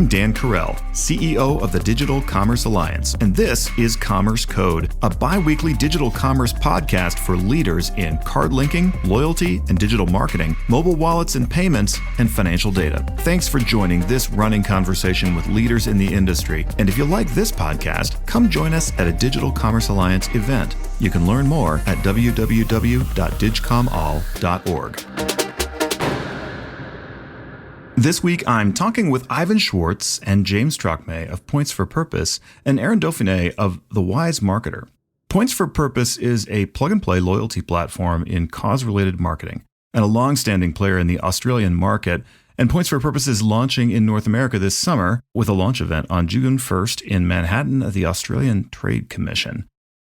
I'm Dan Carell, CEO of the Digital Commerce Alliance, and this is Commerce Code, a bi-weekly digital commerce podcast for leaders in card linking, loyalty and digital marketing, mobile wallets and payments, and financial data. Thanks for joining this running conversation with leaders in the industry. And if you like this podcast, come join us at a Digital Commerce Alliance event. You can learn more at www.digcomall.org. This week, I'm talking with Ivan Schwartz and James Trocme of Points for Purpose and Aaron Dauphinee of The Wise Marketer. Points for Purpose is a plug-and-play loyalty platform in cause-related marketing and a long-standing player in the Australian market. And Points for Purpose is launching in North America this summer with a launch event on June 1st in Manhattan at the Australian Trade Commission.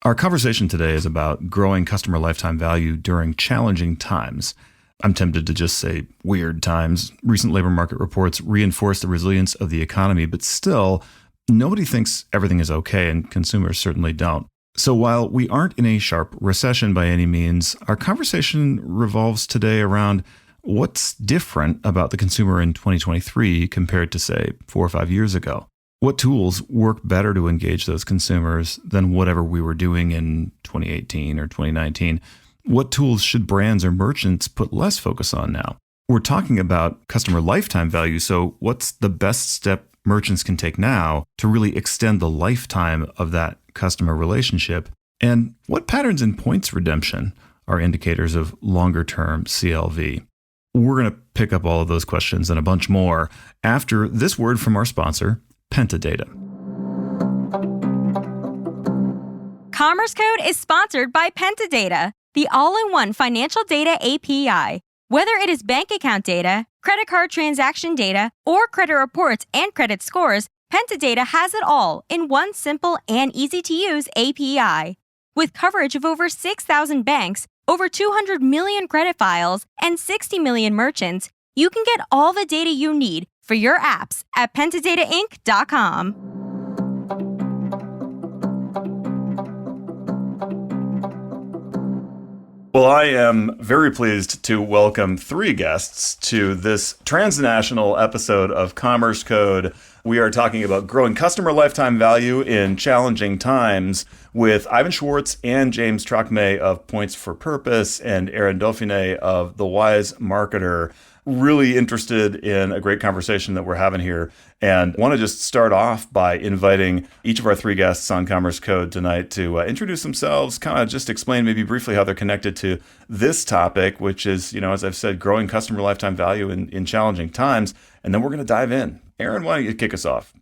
Our conversation today is about growing customer lifetime value during challenging times. I'm tempted to just say weird times. Recent labor market reports reinforce the resilience of the economy, but still, nobody thinks everything is okay, and consumers certainly don't. So while we aren't in a sharp recession by any means, our conversation revolves today around what's different about the consumer in 2023 compared to, say, 4 or 5 years ago. What tools work better to engage those consumers than whatever we were doing in 2018 or 2019? What tools should brands or merchants put less focus on now? We're talking about customer lifetime value, so what's the best step merchants can take now to really extend the lifetime of that customer relationship? And what patterns in points redemption are indicators of longer-term CLV? We're going to pick up all of those questions and a bunch more after this word from our sponsor, Pentadata. Commerce Code is sponsored by Pentadata, the all-in-one financial data API. Whether it is bank account data, credit card transaction data, or credit reports and credit scores, Pentadata has it all in one simple and easy-to-use API. With coverage of over 6,000 banks, over 200 million credit files, and 60 million merchants, you can get all the data you need for your apps at pentadatainc.com. Well, I am very pleased to welcome 3 guests to this transnational episode of Commerce Code. We are talking about growing customer lifetime value in challenging times with Ivan Schwartz and James Trocme of Points for Purpose and Aaron Dauphinee of The Wise Marketer. Really interested in a great conversation that we're having here, and want to just start off by inviting each of our 3 guests on Commerce Code tonight to introduce themselves, kind of just explain maybe briefly how they're connected to this topic, which is, as I've said, growing customer lifetime value in challenging times. And then we're going to dive in. Aaron, why don't you kick us off?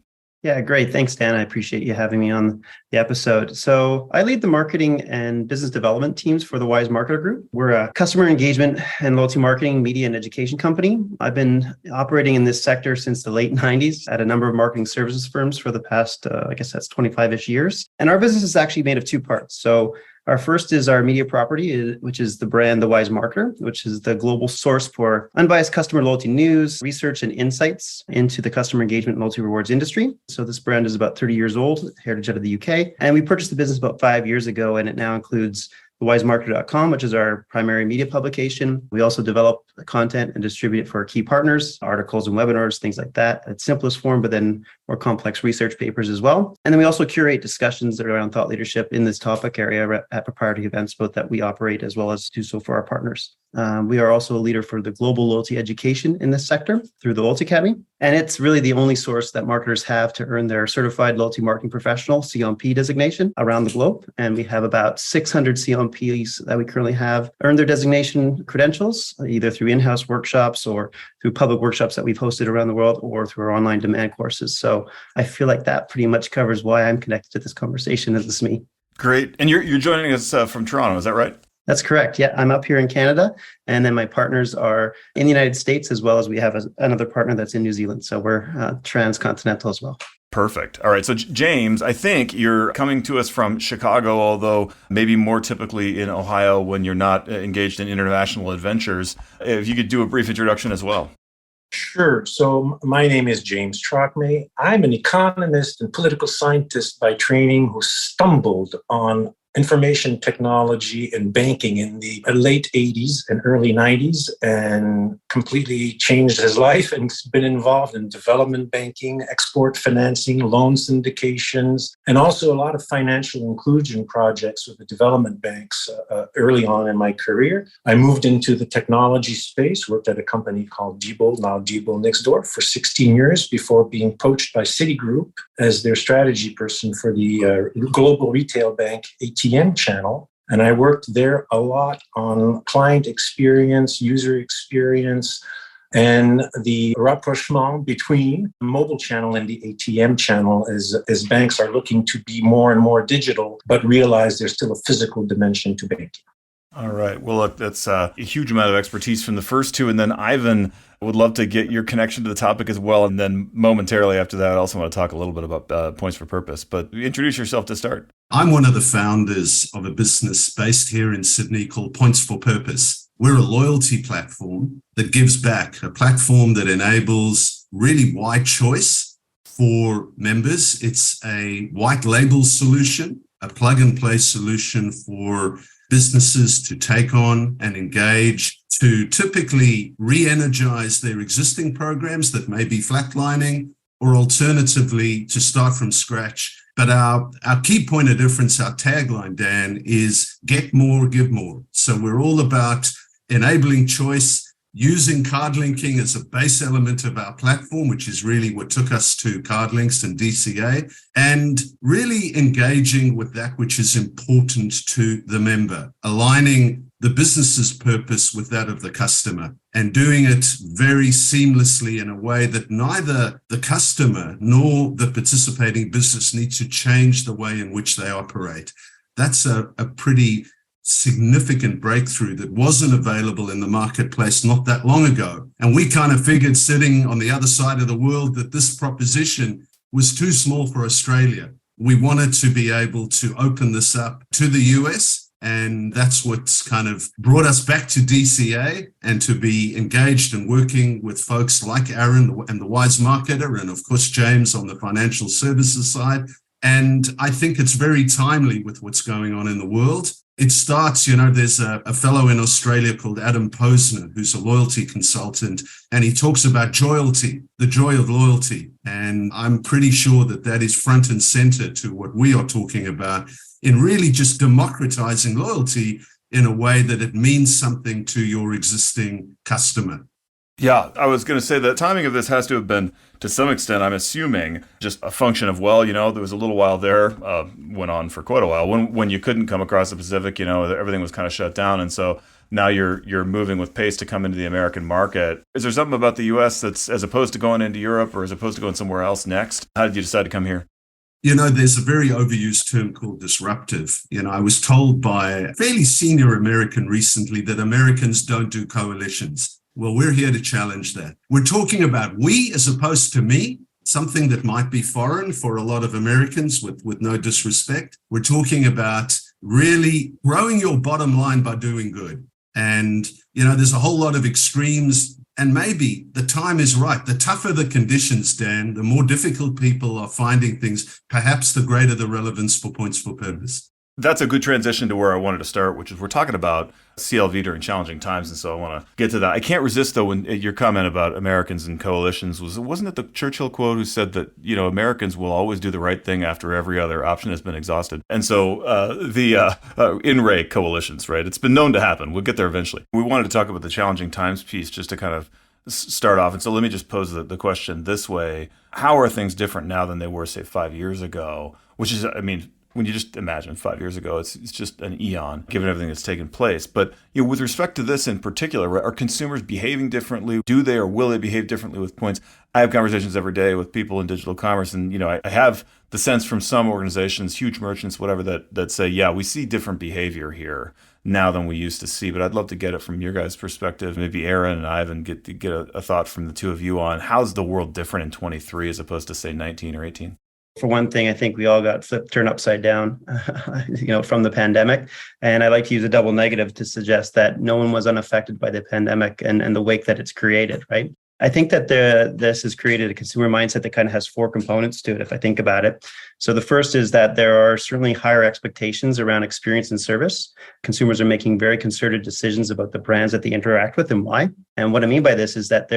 Yeah, great. Thanks, Dan. I appreciate you having me on the episode. So I lead the marketing and business development teams for the Wise Marketer Group. We're a customer engagement and loyalty marketing, media, and education company. I've been operating in this sector since the late 90s at a number of marketing services firms for the past, that's 25-ish years. And our business is actually made of 2 parts. So our first is our media property, which is the brand The Wise Marketer, which is the global source for unbiased customer loyalty news, research, and insights into the customer engagement and loyalty rewards industry. So this brand is about 30 years old, heritage out of the UK. And we purchased the business about 5 years ago, and it now includes thewisemarketer.com, which is our primary media publication. We also develop content and distribute it for our key partners, articles and webinars, things like that, at simplest form, but then more complex research papers as well. And then we also curate discussions around thought leadership in this topic area at proprietary events, both that we operate as well as do so for our partners. We are also a leader for the global loyalty education in this sector through the Loyalty Academy. And it's really the only source that marketers have to earn their Certified Loyalty Marketing Professional, CLMP designation, around the globe. And we have about 600 CLMPs that we currently have earned their designation credentials, either through in-house workshops or through public workshops that we've hosted around the world or through our online demand courses. So I feel like that pretty much covers why I'm connected to this conversation. This is me. Great. And you're joining us from Toronto, is that right? That's correct. Yeah, I'm up here in Canada, and then my partners are in the United States, as well as we have another partner that's in New Zealand. So we're transcontinental as well. Perfect. All right. So James, I think you're coming to us from Chicago, although maybe more typically in Ohio when you're not engaged in international adventures. If you could do a brief introduction as well. Sure. So my name is James Trocme. I'm an economist and political scientist by training who stumbled on information technology and banking in the late 80s and early 90s, and completely changed his life and been involved in development banking, export financing, loan syndications, and also a lot of financial inclusion projects with the development banks early on in my career. I moved into the technology space, worked at a company called Diebold, now Diebold Nixdorf, for 16 years before being poached by Citigroup as their strategy person for the global retail bank ATM channel. And I worked there a lot on client experience, user experience, and the rapprochement between the mobile channel and the ATM channel as banks are looking to be more and more digital, but realize there's still a physical dimension to banking. All right. Well, look, that's a huge amount of expertise from the first two. And then Ivan, would love to get your connection to the topic as well. And then momentarily after that, I also want to talk a little bit about Points for Purpose. But introduce yourself to start. I'm one of the founders of a business based here in Sydney called Points for Purpose. We're a loyalty platform that gives back, a platform that enables really wide choice for members. It's a white label solution, a plug and play solution for businesses to take on and engage, to typically re-energize their existing programs that may be flatlining, or alternatively to start from scratch. But our key point of difference, our tagline, Dan, is get more, give more. So we're all about enabling choice, using card linking as a base element of our platform, which is really what took us to CardLinx and DCA, and really engaging with that which is important to the member, aligning the business's purpose with that of the customer, and doing it very seamlessly in a way that neither the customer nor the participating business need to change the way in which they operate. That's a pretty significant breakthrough that wasn't available in the marketplace not that long ago. And we kind of figured, sitting on the other side of the world, that this proposition was too small for Australia. We wanted to be able to open this up to the US, and that's what's kind of brought us back to DCA, and to be engaged and working with folks like Aaron and the Wise Marketer, and of course James on the financial services side. And I think it's very timely with what's going on in the world. It starts, there's a fellow in Australia called Adam Posner, who's a loyalty consultant, and he talks about joyalty, the joy of loyalty. And I'm pretty sure that that is front and center to what we are talking about in really just democratizing loyalty in a way that it means something to your existing customer. Yeah, I was going to say the timing of this has to have been, to some extent, I'm assuming, just a function of, there was a little while there, went on for quite a while, when you couldn't come across the Pacific, everything was kind of shut down. And so now you're moving with pace to come into the American market. Is there something about the U.S. that's, as opposed to going into Europe or as opposed to going somewhere else next? How did you decide to come here? There's a very overused term called disruptive. I was told by a fairly senior American recently that Americans don't do coalitions. Well, we're here to challenge that. We're talking about we as opposed to me, something that might be foreign for a lot of Americans with no disrespect. We're talking about really growing your bottom line by doing good. And, there's a whole lot of extremes, and maybe the time is right. The tougher the conditions, Dan, the more difficult people are finding things, perhaps the greater the relevance for Points for Purpose. That's a good transition to where I wanted to start, which is we're talking about CLV during challenging times, and so I want to get to that. I can't resist, though, when your comment about Americans and coalitions wasn't it the Churchill quote who said that, Americans will always do the right thing after every other option has been exhausted. And so the in-ray coalitions, right? It's been known to happen. We'll get there eventually. We wanted to talk about the challenging times piece just to kind of start off. And so let me just pose the question this way. How are things different now than they were, say, 5 years ago? Which is, when you just imagine 5 years ago, it's just an eon, given everything that's taken place. But with respect to this in particular, are consumers behaving differently? Do they or will they behave differently with points? I have conversations every day with people in digital commerce, and I have the sense from some organizations, huge merchants, whatever, that say, yeah, we see different behavior here now than we used to see. But I'd love to get it from your guys' perspective. Maybe Aaron and Ivan get a thought from the two of you on how's the world different in 23 as opposed to, say, 19 or 18? For one thing, I think we all got turned upside down, from the pandemic. And I like to use a double negative to suggest that no one was unaffected by the pandemic and the wake that it's created, right? I think that this has created a consumer mindset that kind of has four components to it, if I think about it. So the first is that there are certainly higher expectations around experience and service. Consumers are making very concerted decisions about the brands that they interact with and why. And what I mean by this is that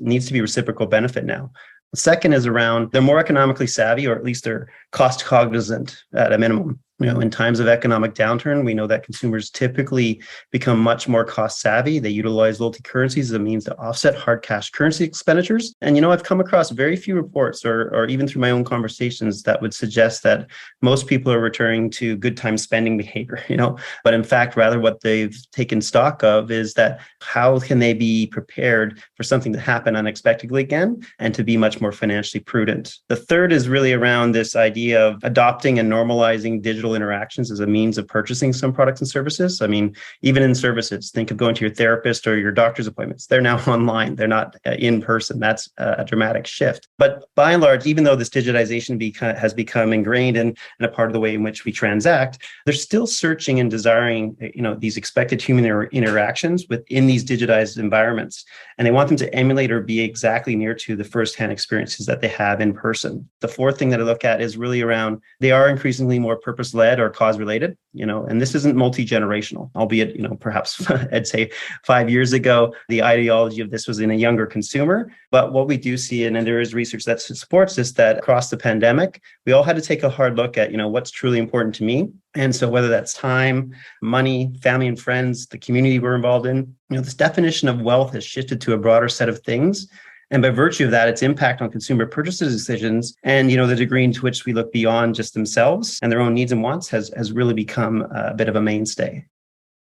needs to be reciprocal benefit now. The second is around they're more economically savvy, or at least they're cost cognizant at a minimum. In times of economic downturn, we know that consumers typically become much more cost savvy. They utilize loyalty currencies as a means to offset hard cash currency expenditures. And, I've come across very few reports or even through my own conversations that would suggest that most people are returning to good time spending behavior, But in fact, rather what they've taken stock of is that how can they be prepared for something to happen unexpectedly again and to be much more financially prudent. The third is really around this idea of adopting and normalizing digital interactions as a means of purchasing some products and services. I mean, even in services, think of going to your therapist or your doctor's appointments. They're now online. They're not in person. That's a dramatic shift. But by and large, even though this digitization has become ingrained and a part of the way in which we transact, they're still searching and desiring, these expected human interactions within these digitized environments. And they want them to emulate or be exactly near to the firsthand experiences that they have in person. The fourth thing that I look at is really around, they are increasingly more purpose-led or cause-related, and this isn't multi-generational, albeit, perhaps I'd say 5 years ago, the ideology of this was in a younger consumer. But what we do see, and there is research that supports this, that across the pandemic, we all had to take a hard look at, what's truly important to me. And so whether that's time, money, family and friends, the community we're involved in, this definition of wealth has shifted to a broader set of things. And by virtue of that, its impact on consumer purchases decisions and, the degree to which we look beyond just themselves and their own needs and wants has really become a bit of a mainstay.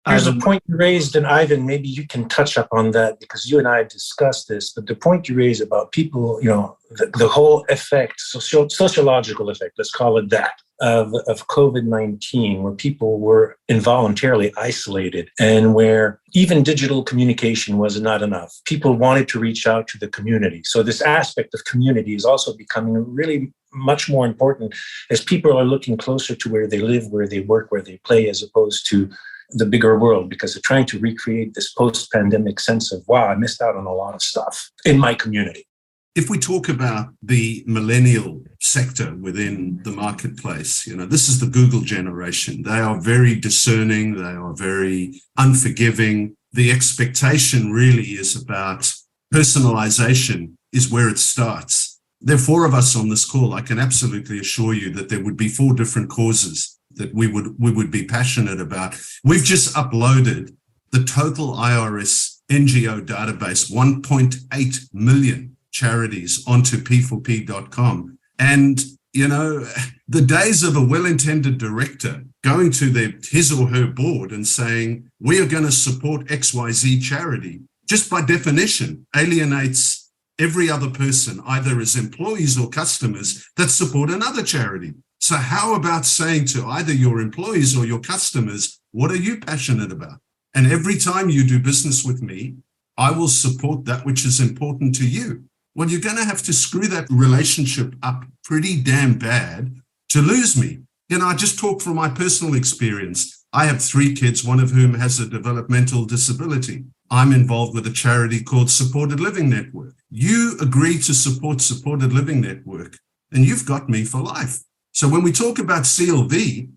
There's a point you raised, and Ivan, maybe you can touch up on that because you and I discussed this, but the point you raised about people, the whole effect, sociological effect, let's call it that, of COVID-19, where people were involuntarily isolated and where even digital communication was not enough. People wanted to reach out to the community. So this aspect of community is also becoming really much more important as people are looking closer to where they live, where they work, where they play, as opposed to the bigger world, because they're trying to recreate this post-pandemic sense of, wow, I missed out on a lot of stuff in my community. If we talk about the millennial sector within the marketplace, this is the Google generation. They are very discerning. They are very unforgiving. The expectation really is about personalization is where it starts. There are four of us on this call. I can absolutely assure you that there would be four different causes that we would be passionate about. We've just uploaded the total IRS NGO database, 1.8 million charities onto p4p.com. And, the days of a well-intended director going to his or her board and saying, we are going to support XYZ charity, just by definition, alienates every other person, either as employees or customers that support another charity. So how about saying to either your employees or your customers, what are you passionate about? And every time you do business with me, I will support that which is important to you. Well, you're going to have to screw that relationship up pretty damn bad to lose me. I just talk from my personal experience. I have 3 kids, one of whom has a developmental disability. I'm involved with a charity called Supported Living Network. You agree to support Supported Living Network, and you've got me for life. So when we talk about CLV,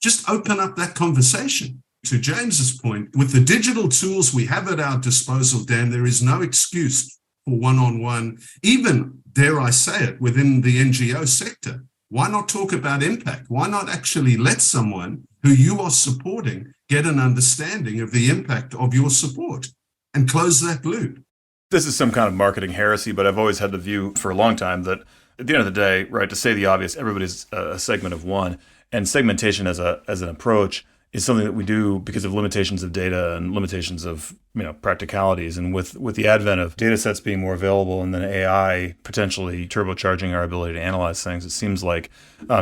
just open up that conversation. To James's point, with the digital tools we have at our disposal, Dan, there is no excuse for one-on-one, even, dare I say it, within the NGO sector. Why not talk about impact? Why not actually let someone who you are supporting get an understanding of the impact of your support and close that loop? This is some kind of marketing heresy, but I've always had the view for a long time that at the end of the day, right, to say the obvious, everybody's a segment of one, and segmentation as an approach is something that we do because of limitations of data and limitations of practicalities. And with the advent of data sets being more available and then AI potentially turbocharging our ability to analyze things, it seems like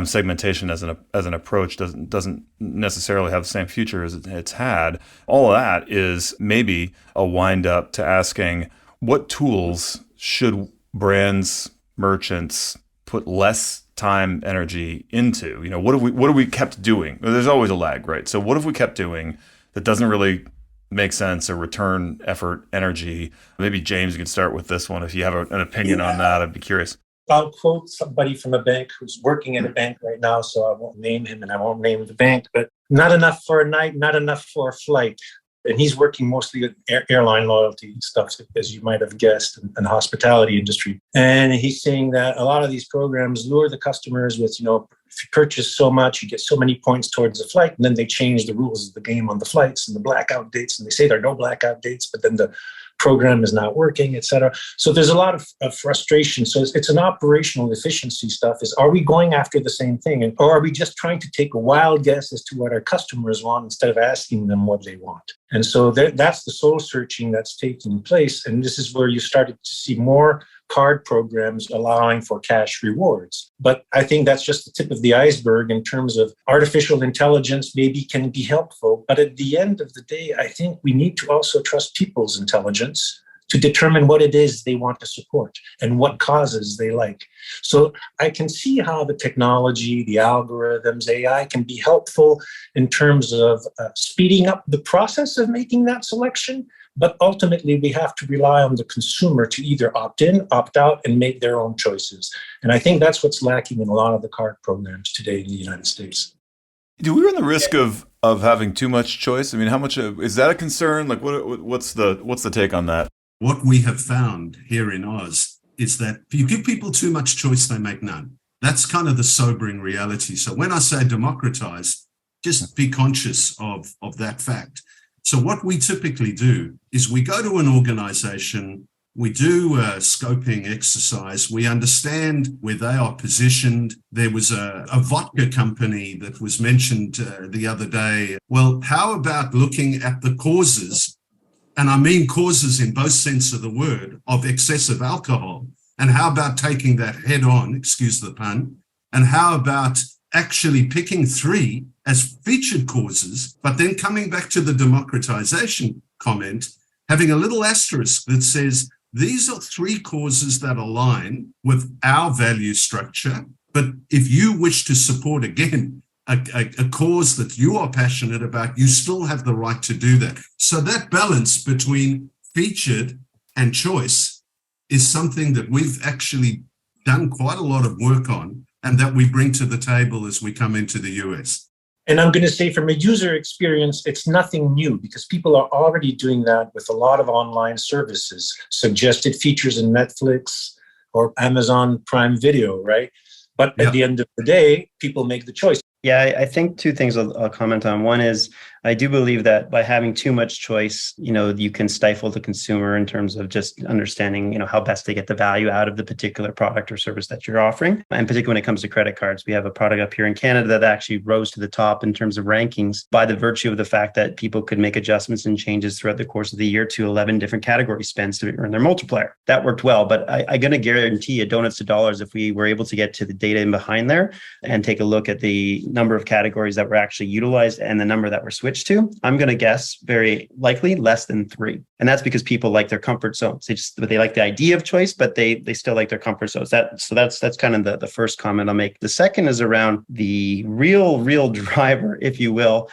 segmentation as an approach doesn't necessarily have the same future as it's had. All of that is maybe a wind up to asking, what tools should brands, merchants put less time, energy into? What have we kept doing? There's always a lag, right? So what have we kept doing that doesn't really makes sense, a return, effort, energy. Maybe James, you can start with this one. If you have an opinion on that, I'd be curious. I'll quote somebody from a bank who's working at a bank right now, so I won't name him and I won't name the bank, but not enough for a night, not enough for a flight. And he's working mostly with airline loyalty stuff, as you might have guessed, and hospitality industry. And he's saying that a lot of these programs lure the customers with, if you purchase so much, you get so many points towards the flight. And then they change the rules of the game on the flights and the blackout dates. And they say there are no blackout dates, but then the program is not working, et cetera. So there's a lot of frustration. So it's an operational efficiency stuff. Are we going after the same thing? Or are we just trying to take a wild guess as to what our customers want instead of asking them what they want? And so that's the soul searching that's taking place. And this is where you started to see more card programs allowing for cash rewards. But I think that's just the tip of the iceberg in terms of artificial intelligence maybe can be helpful. But at the end of the day, I think we need to also trust people's intelligence to determine what it is they want to support and what causes they like. So I can see how the technology, the algorithms, AI can be helpful in terms of speeding up the process of making that selection. But ultimately, we have to rely on the consumer to either opt in, opt out, and make their own choices. And I think that's what's lacking in a lot of the card programs today in the United States. Do we run the risk of having too much choice? I mean, how much is that a concern? Like, what's the take on that? What we have found here in Oz is that if you give people too much choice, they make none. That's kind of the sobering reality. So when I say democratize, just be conscious of that fact. So what we typically do is we go to an organization, we do a scoping exercise, we understand where they are positioned. There was a vodka company that was mentioned the other day. Well, how about looking at the causes, and I mean causes in both sense of the word, of excessive alcohol? And how about taking that head on, excuse the pun, and how about actually picking 3 as featured causes, but then coming back to the democratization comment, having a little asterisk that says, these are 3 causes that align with our value structure. But if you wish to support, again, a cause that you are passionate about, you still have the right to do that. So that balance between featured and choice is something that we've actually done quite a lot of work on, and that we bring to the table as we come into the US. And I'm going to say from a user experience, it's nothing new because people are already doing that with a lot of online services, suggested features in Netflix or Amazon Prime Video, right? But at the end of the day, people make the choice. Yeah, I think 2 things I'll comment on. One is I do believe that by having too much choice, you can stifle the consumer in terms of just understanding, how best to get the value out of the particular product or service that you're offering. And particularly when it comes to credit cards, we have a product up here in Canada that actually rose to the top in terms of rankings by the virtue of the fact that people could make adjustments and changes throughout the course of the year to 11 different category spends to earn their multiplier. That worked well, but I'm going to guarantee you donuts to dollars if we were able to get to the data in behind there and take a look at the number of categories that were actually utilized and the number that were switched to. I'm going to guess very likely less than 3. And that's because people like their comfort zones. They like the idea of choice, but they still like their comfort zones. That's kind of the first comment I'll make. The second is around the real driver, if you will,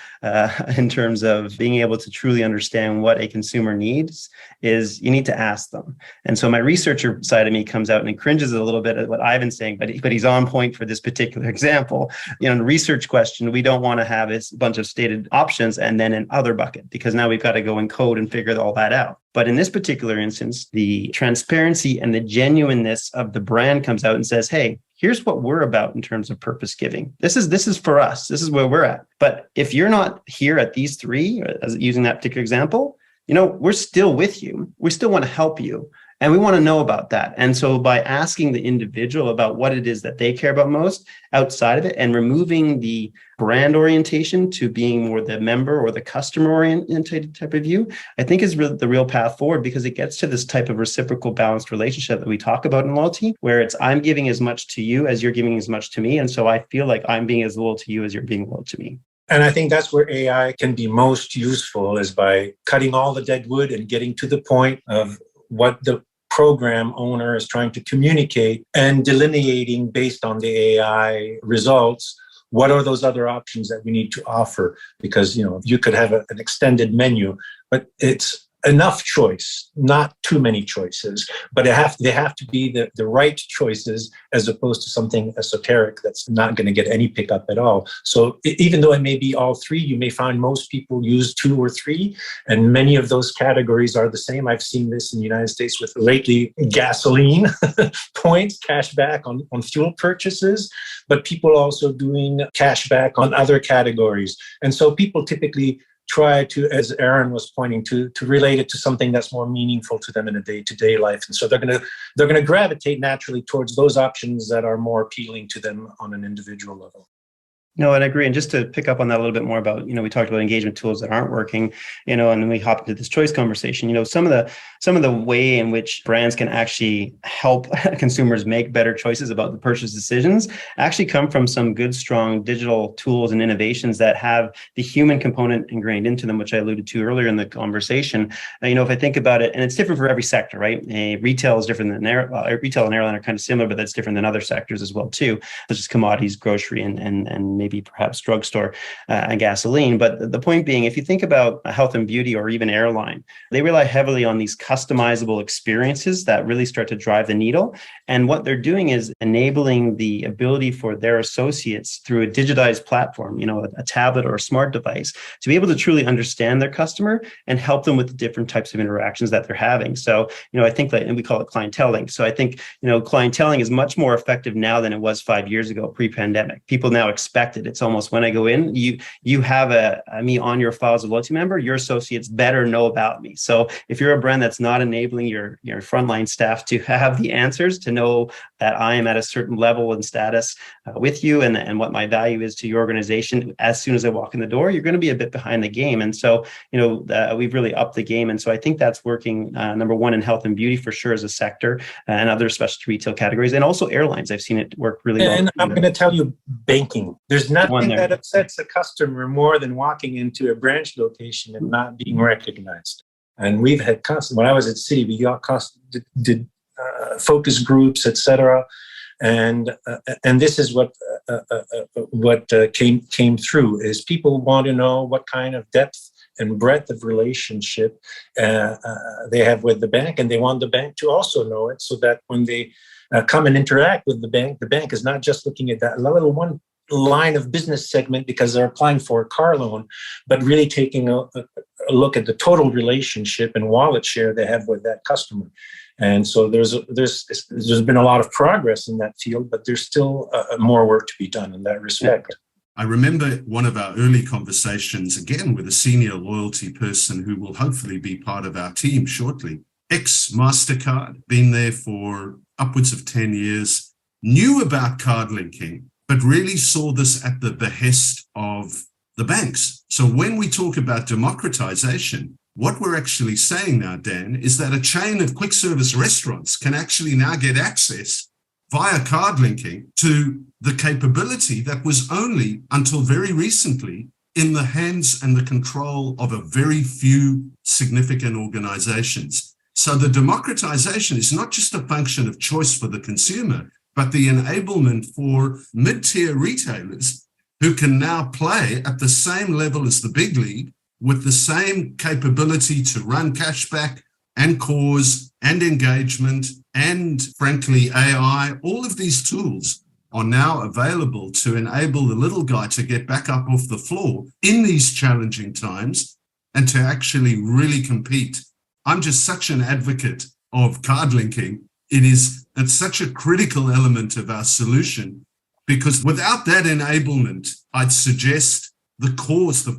in terms of being able to truly understand what a consumer needs is you need to ask them. And so my researcher side of me comes out and it cringes a little bit at what Ivan's saying, but he's on point for this particular example. In a research question, we don't want to have a bunch of stated options and then an other bucket, because now we've got to go and code and figure all that out. But in this particular instance, the transparency and the genuineness of the brand comes out and says, hey, here's what we're about in terms of purpose giving. This is for us. This is where we're at. But if you're not here at these 3, as using that particular example, we're still with you. We still want to help you. And we want to know about that. And so by asking the individual about what it is that they care about most outside of it and removing the brand orientation to being more the member or the customer oriented type of view, I think is the real path forward, because it gets to this type of reciprocal balanced relationship that we talk about in loyalty, where it's I'm giving as much to you as you're giving as much to me. And so I feel like I'm being as loyal to you as you're being loyal to me. And I think that's where AI can be most useful, is by cutting all the dead wood and getting to the point of what the program owner is trying to communicate and delineating based on the AI results what are those other options that we need to offer? Because, you could have an extended menu, but it's enough choice, not too many choices, but they have to be the right choices, as opposed to something esoteric that's not going to get any pickup at all. So even though it may be all three, you may find most people use two or three, and many of those categories are the same. I've seen this in the United States with lately gasoline points, cash back on fuel purchases, but people also doing cash back on other categories. And so people typically try to, as Aaron was pointing to relate it to something that's more meaningful to them in a day-to-day life. And so they're going to gravitate naturally towards those options that are more appealing to them on an individual level. No, and I agree. And just to pick up on that a little bit more about, we talked about engagement tools that aren't working, and then we hopped into this choice conversation. Some of the way in which brands can actually help consumers make better choices about the purchase decisions actually come from some good, strong digital tools and innovations that have the human component ingrained into them, which I alluded to earlier in the conversation. If I think about it, and it's different for every sector, right? Retail is different than retail and airline are kind of similar, but that's different than other sectors as well too, such as commodities, grocery, and maybe perhaps drugstore and gasoline. But the point being, if you think about health and beauty or even airline, they rely heavily on these customizable experiences that really start to drive the needle. And what they're doing is enabling the ability for their associates through a digitized platform, a tablet or a smart device, to be able to truly understand their customer and help them with the different types of interactions that they're having. So, I think that, and we call it clienteling. So I think, clienteling is much more effective now than it was 5 years ago, pre-pandemic. People now expect it. It's almost when I go in, you have me on your file as a loyalty member, your associates better know about me. So if you're a brand that's not enabling your frontline staff to have the answers, to know that I am at a certain level and status with you and what my value is to your organization as soon as I walk in the door, you're going to be a bit behind the game. And so, we've really upped the game. And so I think that's working, number one, in health and beauty for sure as a sector, and other specialty retail categories, and also airlines. I've seen it work really well. And I'm going to tell you, banking. There's nothing that upsets a customer more than walking into a branch location and not being recognized. And we've had when I was at Citi, we did focus groups, etc. And this is what came through is people want to know what kind of depth and breadth of relationship they have with the bank, and they want the bank to also know it, so that when they come and interact with the bank is not just looking at that little one line of business segment because they're applying for a car loan, but really taking a look at the total relationship and wallet share they have with that customer. And so there's been a lot of progress in that field, but there's still more work to be done in that respect. I remember one of our early conversations, again, with a senior loyalty person who will hopefully be part of our team shortly. Ex-MasterCard, been there for upwards of 10 years, knew about card linking, but really saw this at the behest of the banks. So when we talk about democratization, what we're actually saying now, Dan, is that a chain of quick service restaurants can actually now get access via card linking to the capability that was only until very recently in the hands and the control of a very few significant organizations. So the democratization is not just a function of choice for the consumer, but the enablement for mid-tier retailers who can now play at the same level as the big league with the same capability to run cashback and cause and engagement and, frankly, AI. All of these tools are now available to enable the little guy to get back up off the floor in these challenging times and to actually really compete. I'm just such an advocate of card linking. It's such a critical element of our solution, because without that enablement, I'd suggest the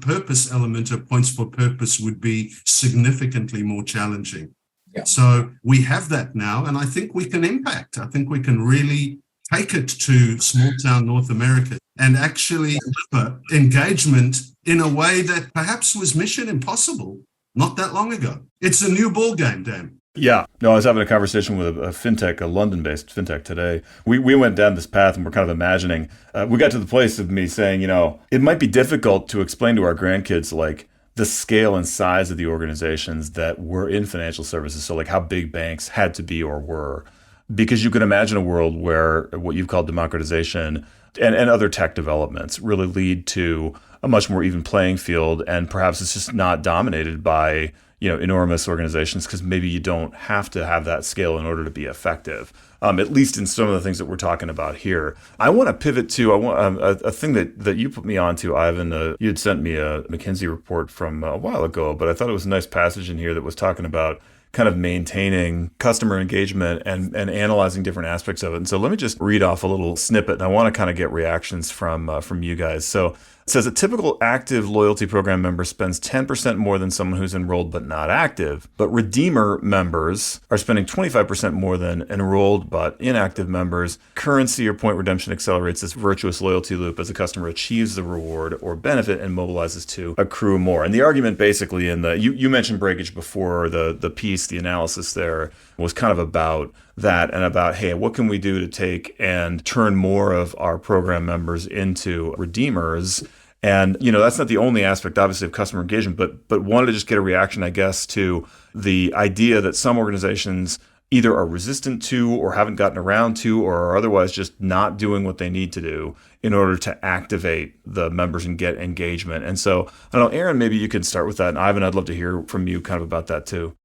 purpose element of Points for Purpose would be significantly more challenging. Yeah. So we have that now, and I think we can impact. I think we can really take it to small town North America and actually deliver engagement in a way that perhaps was mission impossible not that long ago. It's a new ball game, Dan. Yeah. No, I was having a conversation with a fintech, a London-based fintech today. We went down this path and we're kind of imagining, we got to the place of me saying, it might be difficult to explain to our grandkids, like, the scale and size of the organizations that were in financial services. So like how big banks had to be or were, because you can imagine a world where what you've called democratization and other tech developments really lead to a much more even playing field. And perhaps it's just not dominated by, enormous organizations, because maybe you don't have to have that scale in order to be effective. At least in some of the things that we're talking about here. I want to pivot to a thing that you put me onto, Ivan. You had sent me a McKinsey report from a while ago, but I thought it was a nice passage in here that was talking about kind of maintaining customer engagement and analyzing different aspects of it. And so let me just read off a little snippet, and I want to kind of get reactions from you guys. So it says a typical active loyalty program member spends 10% more than someone who's enrolled but not active. But Redeemer members are spending 25% more than enrolled but inactive members. Currency or point redemption accelerates this virtuous loyalty loop as a customer achieves the reward or benefit and mobilizes to accrue more. And the argument basically you mentioned breakage before, the piece, the analysis there was kind of about that and about, hey, what can we do to take and turn more of our program members into redeemers? And, that's not the only aspect, obviously, of customer engagement, but wanted to just get a reaction, I guess, to the idea that some organizations either are resistant to or haven't gotten around to or are otherwise just not doing what they need to do in order to activate the members and get engagement. And so, I don't know, Aaron, maybe you could start with that. And Ivan, I'd love to hear from you kind of about that too.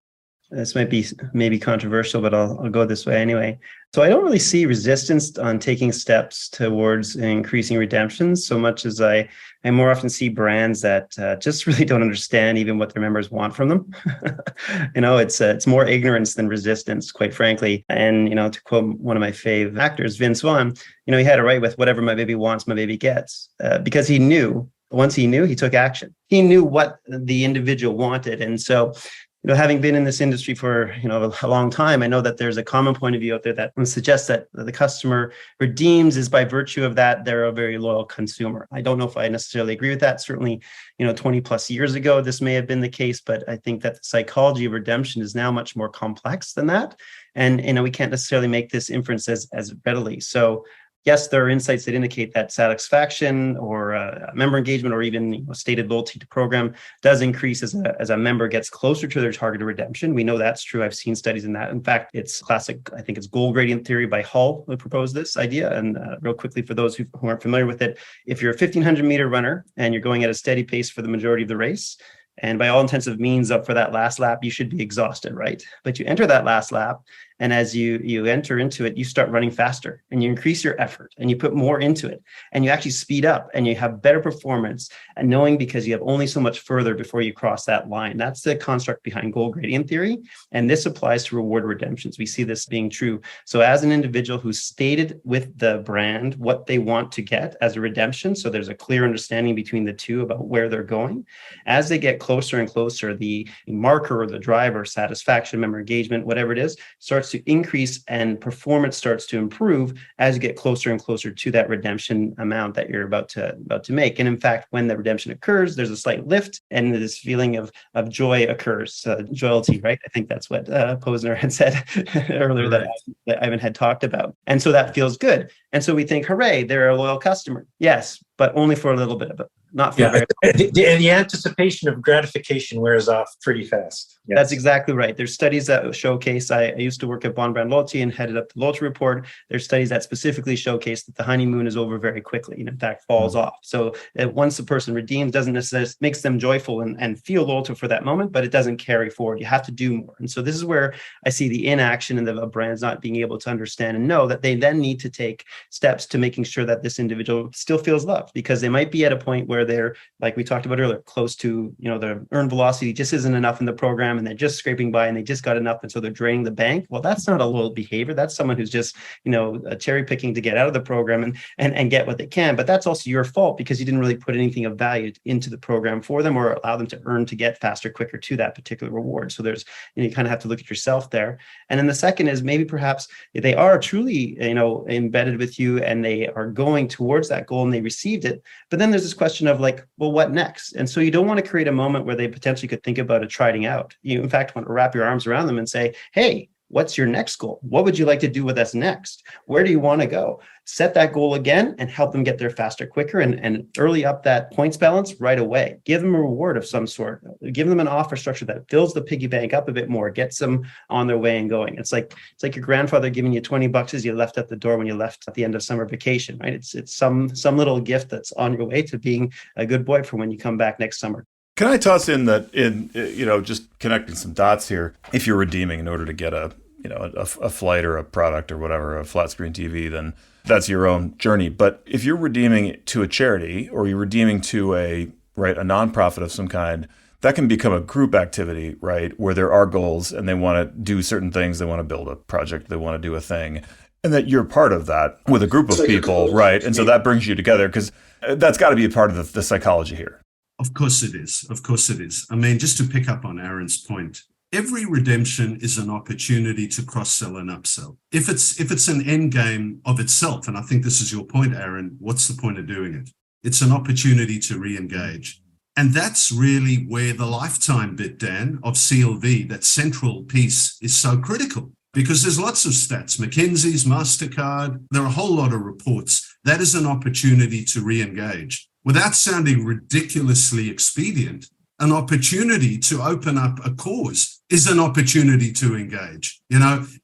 This might be maybe controversial, but I'll go this way anyway. So I don't really see resistance on taking steps towards increasing redemptions so much as I more often see brands that just really don't understand even what their members want from them. It's more ignorance than resistance, quite frankly. And, to quote one of my fave actors, Vince Vaughn, he had it right with whatever my baby wants, my baby gets, because he knew, once he knew, he took action. He knew what the individual wanted. And so, having been in this industry for, a long time, I know that there's a common point of view out there that suggests that the customer redeems is by virtue of that, they're a very loyal consumer. I don't know if I necessarily agree with that. Certainly, 20 plus years ago, this may have been the case, but I think that the psychology of redemption is now much more complex than that. And, we can't necessarily make this inference as readily. So yes, there are insights that indicate that satisfaction or member engagement or even stated loyalty to program does increase as a member gets closer to their targeted redemption. We know that's true. I've seen studies in that. In fact, it's classic, I think it's goal gradient theory by Hull who proposed this idea. And real quickly, for those who aren't familiar with it, if you're a 1,500 meter runner and you're going at a steady pace for the majority of the race, and by all intents and means, up for that last lap, you should be exhausted, right? But you enter that last lap, and as you enter into it, you start running faster, and you increase your effort, and you put more into it, and you actually speed up, and you have better performance, and knowing because you have only so much further before you cross that line. That's the construct behind goal gradient theory, and this applies to reward redemptions. We see this being true. So as an individual who's stated with the brand what they want to get as a redemption, so there's a clear understanding between the two about where they're going, as they get closer and closer, the marker or the driver, satisfaction, member engagement, whatever it is, starts to increase and performance starts to improve as you get closer and closer to that redemption amount that you're about to make. And in fact, when the redemption occurs, there's a slight lift and this feeling of joy occurs, joyalty, right? I think that's what Posner had said earlier that Ivan had talked about. And so that feels good. And so we think, hooray, they're a loyal customer. Yes, but only for a little bit of it. Not for very long. The anticipation of gratification wears off pretty fast. Yes. That's exactly right. There's studies that showcase, I used to work at Bond Brand Loyalty and headed up the loyalty report. There's studies that specifically showcase that the honeymoon is over very quickly and in fact falls off. So once a person redeems, doesn't necessarily makes them joyful and feel loyal for that moment, but it doesn't carry forward. You have to do more. And so this is where I see the inaction and the brands not being able to understand and know that they then need to take steps to making sure that this individual still feels loved, because they might be at a point where they're, like we talked about earlier, close to, the earned velocity just isn't enough in the program and they're just scraping by and they just got enough. And so they're draining the bank. Well, that's not a loyal behavior. That's someone who's just, cherry picking to get out of the program and get what they can. But that's also your fault because you didn't really put anything of value into the program for them or allow them to earn to get faster, quicker to that particular reward. So there's, you kind of have to look at yourself there. And then the second is maybe perhaps they are truly, embedded with you and they are going towards that goal and they received it. But then there's this question of like, well, what next? And so you don't want to create a moment where they potentially could think about it trying out. You, in fact, want to wrap your arms around them and say, hey, what's your next goal? What would you like to do with us next? Where do you want to go? Set that goal again and help them get there faster, quicker, and early up that points balance right away. Give them a reward of some sort. Give them an offer structure that fills the piggy bank up a bit more, gets them on their way and going. It's like your grandfather giving you $20 as you left at the door when you left at the end of summer vacation, right? It's some little gift that's on your way to being a good boy for when you come back next summer. Can I toss in that just connecting some dots here? If you're redeeming in order to get a flight or a product or whatever, a flat screen TV, then that's your own journey. But if you're redeeming to a charity or you're redeeming to a nonprofit of some kind, that can become a group activity, right? Where there are goals and they want to do certain things. They want to build a project. They want to do a thing. And that you're part of that with a group of people, right? And so that brings you together because that's got to be a part of the psychology here. Of course it is. Of course it is. I mean, just to pick up on Aaron's point, every redemption is an opportunity to cross-sell and upsell. If it's an end game of itself, and I think this is your point, Aaron, what's the point of doing it? It's an opportunity to re-engage. And that's really where the lifetime bit, Dan, of CLV, that central piece, is so critical. Because there's lots of stats, McKinsey's, MasterCard, there are a whole lot of reports. That is an opportunity to re-engage. Without sounding ridiculously expedient, an opportunity to open up a cause is an opportunity to engage.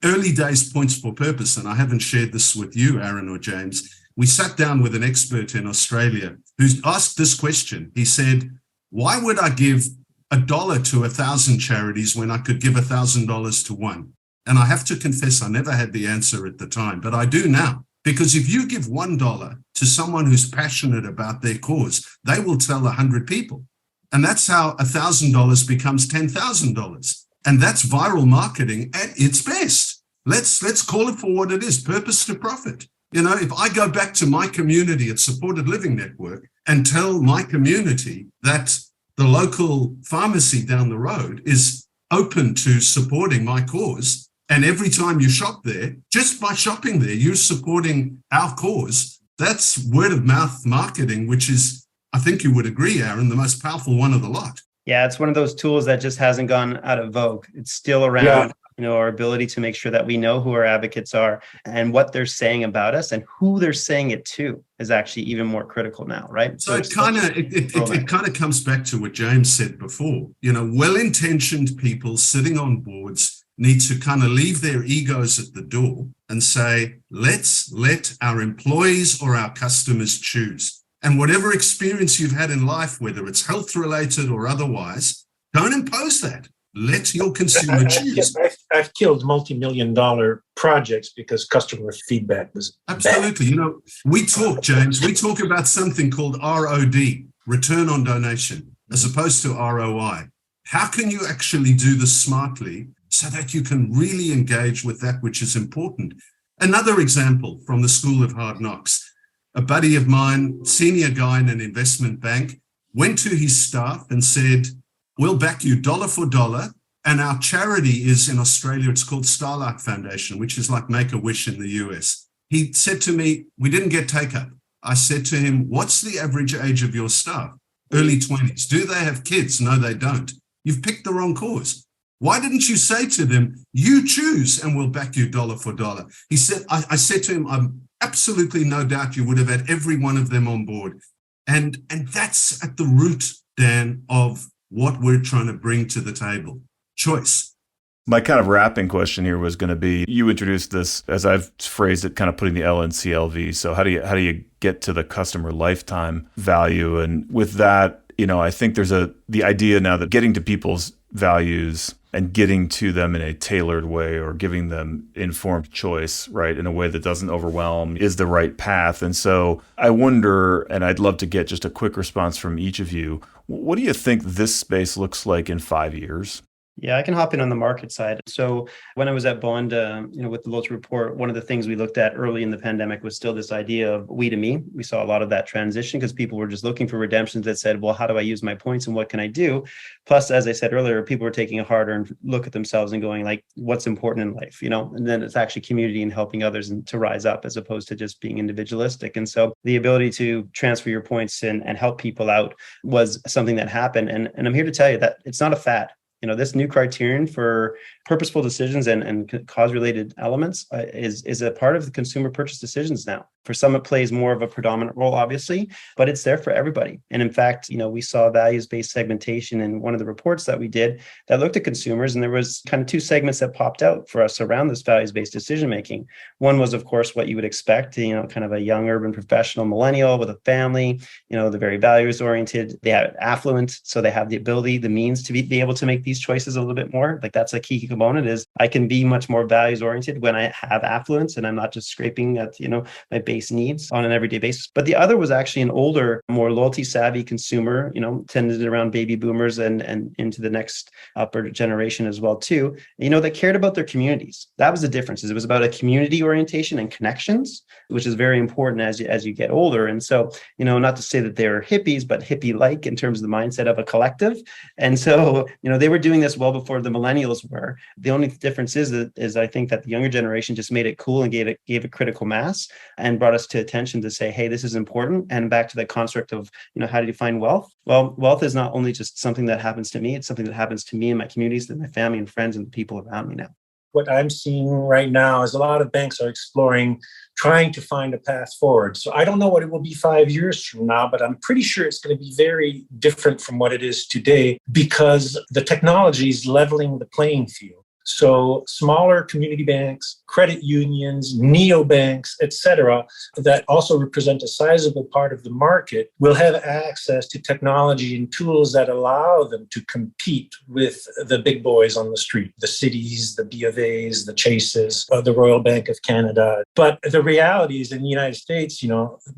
Early days points for purpose, and I haven't shared this with you, Aaron or James. We sat down with an expert in Australia who asked this question. He said, why would I give $1 to 1,000 charities when I could give $1,000 to one? And I have to confess, I never had the answer at the time, but I do now. Because if you give $1 to someone who's passionate about their cause, they will tell 100 people. And that's how $1,000 becomes $10,000. And that's viral marketing at its best. Let's call it for what it is, purpose to profit. If I go back to my community at Supported Living Network and tell my community that the local pharmacy down the road is open to supporting my cause, and every time you shop there, just by shopping there, you're supporting our cause. That's word of mouth marketing, which is, I think you would agree, Aaron, the most powerful one of the lot. Yeah, it's one of those tools that just hasn't gone out of vogue. It's still around. Yeah. Our ability to make sure that we know who our advocates are and what they're saying about us and who they're saying it to is actually even more critical now, right? So it kind of comes back to what James said before. Well-intentioned people sitting on boards need to kind of leave their egos at the door and say, let's let our employees or our customers choose. And whatever experience you've had in life, whether it's health related or otherwise, don't impose that. Let your consumer choose. I've killed multi-million-dollar projects because customer feedback was absolutely bad. We talk, James, about something called ROD, return on donation, as opposed to ROI. How can you actually do this smartly so that you can really engage with that which is important? Another example from the School of Hard Knocks. A buddy of mine, senior guy in an investment bank, went to his staff and said, we'll back you dollar for dollar. And our charity is in Australia, it's called Starlight Foundation, which is like Make-A-Wish in the US. He said to me, we didn't get take-up. I said to him, what's the average age of your staff? Early 20s. Do they have kids? No, they don't. You've picked the wrong cause. Why didn't you say to them, you choose and we'll back you dollar for dollar? He said, I said to him, I'm absolutely no doubt you would have had every one of them on board. And that's at the root, Dan, of what we're trying to bring to the table. Choice. My kind of wrapping question here was going to be, you introduced this, as I've phrased it, kind of putting the L in CLV. So how do you get to the customer lifetime value? And with that, I think there's the idea now that getting to people's values and getting to them in a tailored way or giving them informed choice, right, in a way that doesn't overwhelm is the right path. And so I wonder, and I'd love to get just a quick response from each of you, what do you think this space looks like in 5 years? Yeah, I can hop in on the market side. So when I was at Bond, with the Loyalty Report, one of the things we looked at early in the pandemic was still this idea of we to me. We saw a lot of that transition because people were just looking for redemptions that said, well, how do I use my points and what can I do? Plus, as I said earlier, people were taking a harder look at themselves and going like, what's important in life, and then it's actually community and helping others and to rise up as opposed to just being individualistic. And so the ability to transfer your points and help people out was something that happened. And I'm here to tell you that it's not a fad. this new criterion for purposeful decisions and cause-related elements is a part of the consumer purchase decisions now. For some, it plays more of a predominant role, obviously, but it's there for everybody. And in fact, we saw values-based segmentation in one of the reports that we did that looked at consumers, and there was kind of two segments that popped out for us around this values-based decision-making. One was, of course, what you would expect, kind of a young urban professional millennial with a family, they're very values-oriented, they have affluent, so they have the ability, the means to be able to make these choices a little bit more. Like that's a key component is I can be much more values-oriented when I have affluence and I'm not just scraping at, my base needs on an everyday basis. But the other was actually an older, more loyalty-savvy consumer, tended around baby boomers and into the next upper generation as well too, that cared about their communities. That was the difference. Is it was about a community orientation and connections, which is very important as you get older. And so, not to say that they're hippies, but hippie-like in terms of the mindset of a collective. And so, they were doing this well before the millennials were. The only difference is I think that the younger generation just made it cool and gave it critical mass and brought us to attention to say, hey, this is important. And back to the construct of, how do you define wealth? Well, wealth is not only just something that happens to me, it's something that happens to me and my communities, and my family and friends and the people around me now. What I'm seeing right now is a lot of banks are exploring, trying to find a path forward. So I don't know what it will be 5 years from now, but I'm pretty sure it's going to be very different from what it is today because the technology is leveling the playing field. So smaller community banks, credit unions, neobanks, et cetera, that also represent a sizable part of the market will have access to technology and tools that allow them to compete with the big boys on the street, the Citis, the B of A's, the Chases, the Royal Bank of Canada. But the reality is in the United States,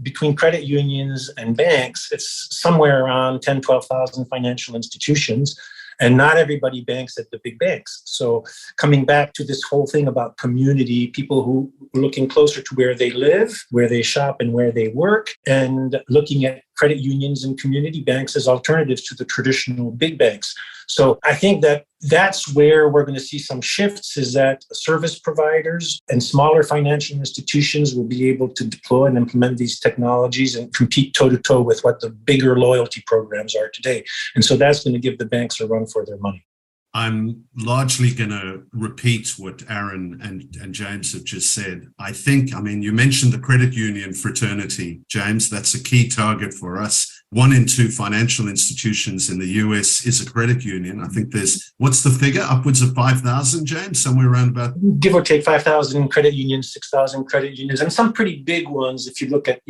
between credit unions and banks, it's somewhere around 10, 12,000 financial institutions. And not everybody banks at the big banks. So coming back to this whole thing about community, people who are looking closer to where they live, where they shop and where they work, and looking at credit unions and community banks as alternatives to the traditional big banks. So I think that's where we're going to see some shifts, is that service providers and smaller financial institutions will be able to deploy and implement these technologies and compete toe-to-toe with what the bigger loyalty programs are today. And so that's going to give the banks a run for their money. I'm largely going to repeat what Aaron and James have just said. You mentioned the credit union fraternity, James. That's a key target for us. 1 in 2 financial institutions in the US is a credit union. I think what's the figure? Upwards of 5,000, James? Somewhere around about? Give or take 5,000 credit unions, 6,000 credit unions, and some pretty big ones. If you look at,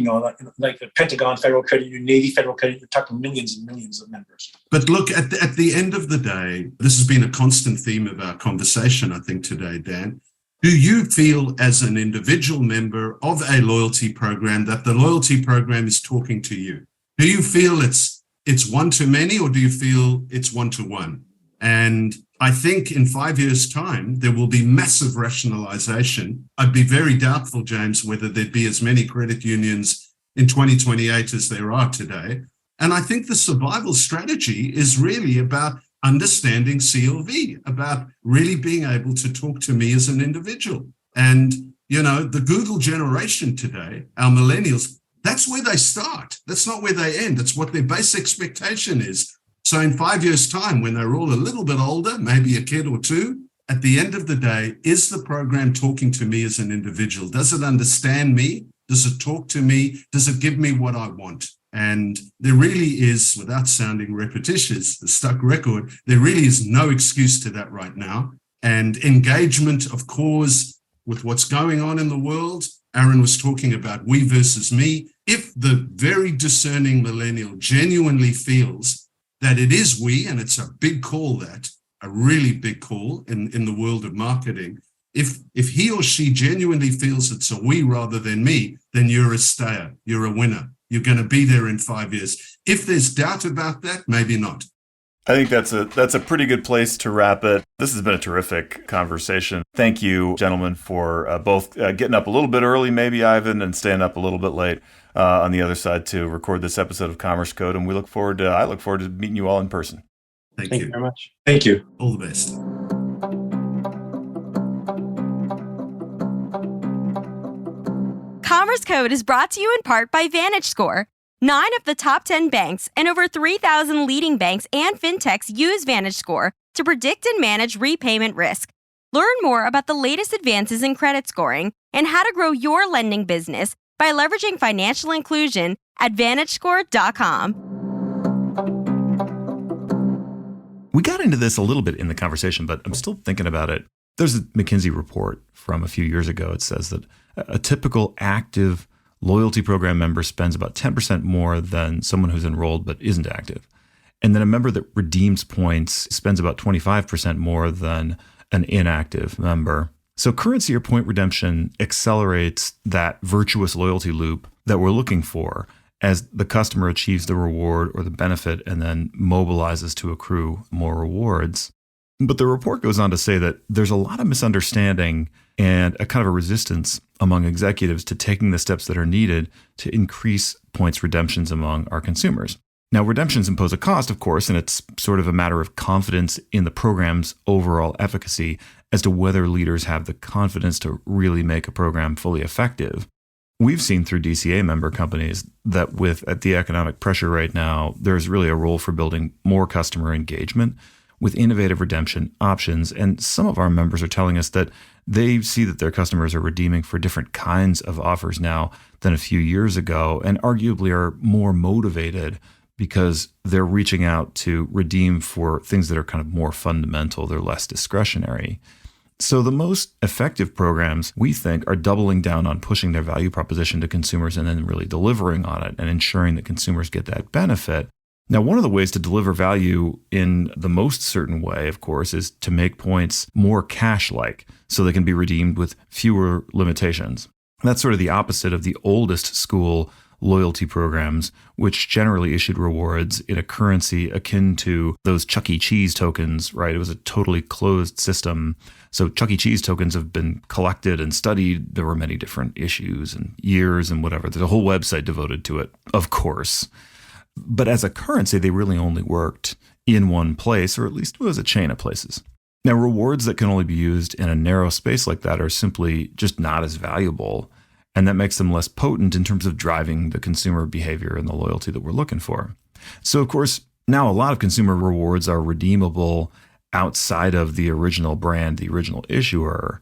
like the Pentagon Federal Credit Union, Navy Federal Credit Union, you're talking millions and millions of members. But look, at the end of the day, this has been a constant theme of our conversation, I think, today, Dan. Do you feel as an individual member of a loyalty program that the loyalty program is talking to you? Do you feel it's one to many, or do you feel it's one to one? And I think in 5 years' time, there will be massive rationalization. I'd be very doubtful, James, whether there'd be as many credit unions in 2028 as there are today. And I think the survival strategy is really about understanding CLV, about really being able to talk to me as an individual. And, the Google generation today, our millennials, that's where they start. That's not where they end. It's what their base expectation is. So in 5 years' time, when they're all a little bit older, maybe a kid or two, at the end of the day, is the program talking to me as an individual? Does it understand me? Does it talk to me? Does it give me what I want? And there really is, without sounding repetitious, the stuck record, there really is no excuse to that right now. And engagement, of course, with what's going on in the world, Aaron was talking about we versus me. If the very discerning millennial genuinely feels that it is we, and it's a big call, a really big call in the world of marketing, if he or she genuinely feels it's a we rather than me, then you're a stayer, you're a winner. You're going to be there in 5 years. If there's doubt about that, maybe not. I think that's a pretty good place to wrap it. This has been a terrific conversation. Thank you, gentlemen, for both getting up a little bit early, maybe, Ivan, and staying up a little bit late on the other side to record this episode of Commerce Code. And I look forward to meeting you all in person. Thank Thank you you very much. Thank you. All the best. Commerce Code is brought to you in part by VantageScore. 9 of the top 10 banks and over 3,000 leading banks and fintechs use VantageScore to predict and manage repayment risk. Learn more about the latest advances in credit scoring and how to grow your lending business by leveraging financial inclusion at VantageScore.com. We got into this a little bit in the conversation, but I'm still thinking about it. There's a McKinsey report from a few years ago. It says that a typical active loyalty program member spends about 10% more than someone who's enrolled but isn't active. And then a member that redeems points spends about 25% more than an inactive member. So currency or point redemption accelerates that virtuous loyalty loop that we're looking for as the customer achieves the reward or the benefit and then mobilizes to accrue more rewards. But the report goes on to say that there's a lot of misunderstanding and a kind of a resistance among executives to taking the steps that are needed to increase points redemptions among our consumers. Now, redemptions impose a cost, of course, and it's sort of a matter of confidence in the program's overall efficacy as to whether leaders have the confidence to really make a program fully effective. We've seen through DCA member companies that with the economic pressure right now, there's really a role for building more customer engagement with innovative redemption options. And some of our members are telling us that they see that their customers are redeeming for different kinds of offers now than a few years ago, and arguably are more motivated because they're reaching out to redeem for things that are kind of more fundamental. They're less discretionary. So the most effective programs, we think, are doubling down on pushing their value proposition to consumers and then really delivering on it and ensuring that consumers get that benefit. Now, one of the ways to deliver value in the most certain way, of course, is to make points more cash-like so they can be redeemed with fewer limitations. That's sort of the opposite of the oldest school loyalty programs, which generally issued rewards in a currency akin to those Chuck E. Cheese tokens, right? It was a totally closed system. So Chuck E. Cheese tokens have been collected and studied. There were many different issues and years and whatever. There's a whole website devoted to it, of course. But as a currency, they really only worked in one place, or at least it was a chain of places. Now, rewards that can only be used in a narrow space like that are simply just not as valuable. And that makes them less potent in terms of driving the consumer behavior and the loyalty that we're looking for. So, of course, now a lot of consumer rewards are redeemable outside of the original brand, the original issuer.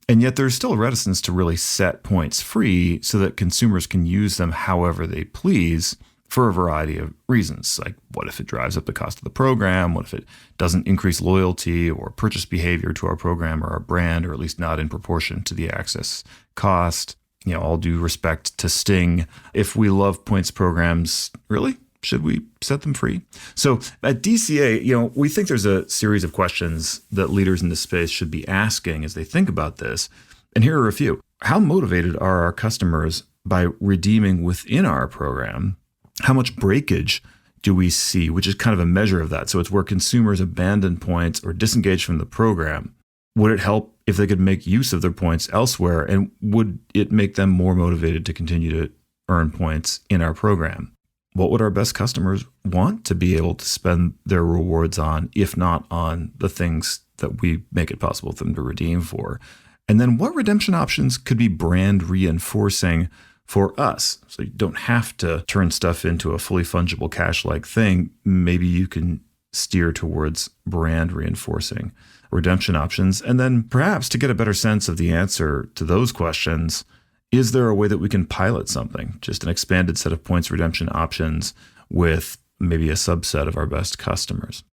And yet there's still a reticence to really set points free so that consumers can use them however they please for a variety of reasons. Like, what if it drives up the cost of the program? What if it doesn't increase loyalty or purchase behavior to our program or our brand, or at least not in proportion to the access cost? You know, all due respect to Sting, if we love points programs, really, should we set them free? So at DCA, we think there's a series of questions that leaders in this space should be asking as they think about this. And here are a few. How motivated are our customers by redeeming within our program? How much breakage do we see, which is kind of a measure of that? So it's where consumers abandon points or disengage from the program. Would it help if they could make use of their points elsewhere? And would it make them more motivated to continue to earn points in our program? What would our best customers want to be able to spend their rewards on, if not on the things that we make it possible for them to redeem for? And then what redemption options could be brand reinforcing for us? So you don't have to turn stuff into a fully fungible cash-like thing. Maybe you can steer towards brand reinforcing redemption options. And then perhaps to get a better sense of the answer to those questions, is there a way that we can pilot something, just an expanded set of points redemption options with maybe a subset of our best customers?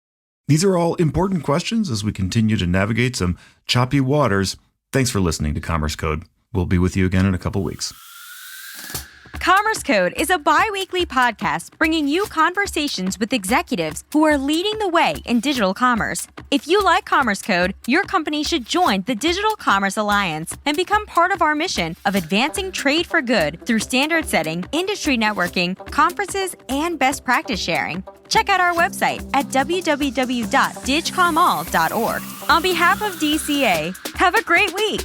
These are all important questions as we continue to navigate some choppy waters. Thanks for listening to Commerce Code. We'll be with you again in a couple weeks. Commerce Code is a bi-weekly podcast bringing you conversations with executives who are leading the way in digital commerce. If you like Commerce Code, your company should join the Digital Commerce Alliance and become part of our mission of advancing trade for good through standard setting, industry networking, conferences, and best practice sharing. Check out our website at www.digcomall.org. On behalf of DCA, have a great week.